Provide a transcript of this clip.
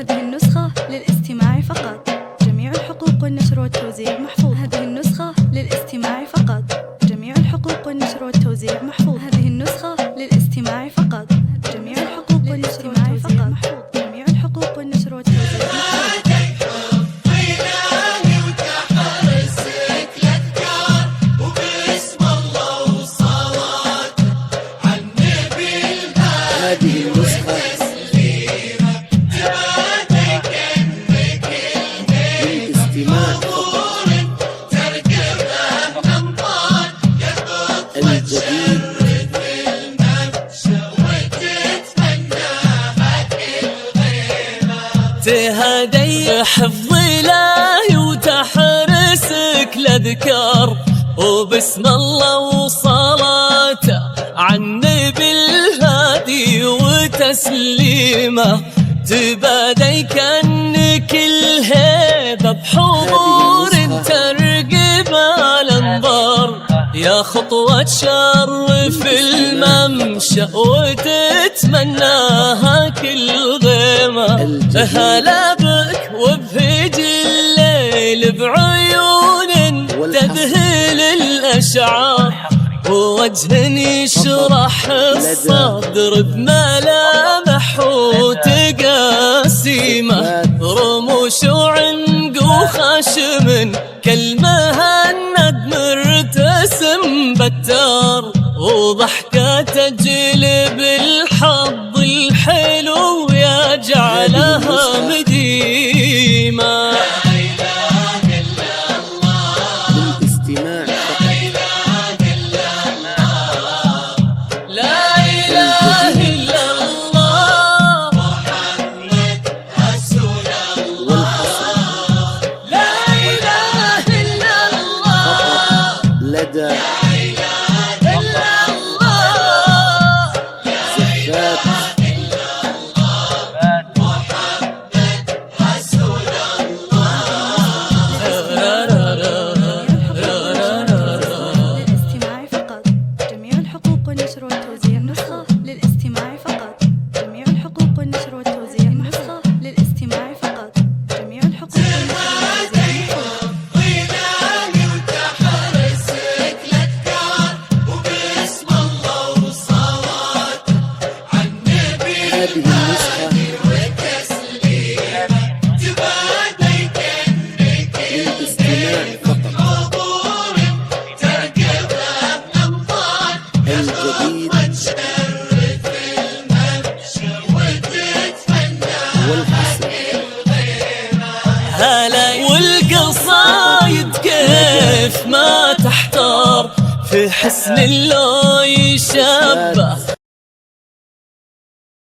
هذه النسخة للاستماع فقط. جميع الحقوق والنشر والتوزيع محفوظ. هذه النسخة للاستماع فقط. جميع الحقوق والنشر والتوزيع محفوظ. هذه النسخة للاستماع فقط. جميع الحقوق والنشر والتوزيع محفوظ. جميع الحقوق والنشر والتوزيع محفوظ. هذه النسخة للاستماع فقط. الجديد تهدي حفظ إلهي وتحرسك لأذكار وبسم الله وصلاته عالنبي الهادي وتسليمه تبادي كأنك الهيبة بحضور ترقب الأنظار يا خطوة تشرف الممشى وتتمناها كل غيمة. هلا بك وبهج الليل بعيون تذهل الأشعار ووجه يشرح الصدر بملامح وتقاسيمه رموش وعنق وخشم كالمهند مرتسم بتار وضحكة تجلب الحظ الحلو يجعلها مديمة. والقصايد كيف ما تحتار في حسن اللون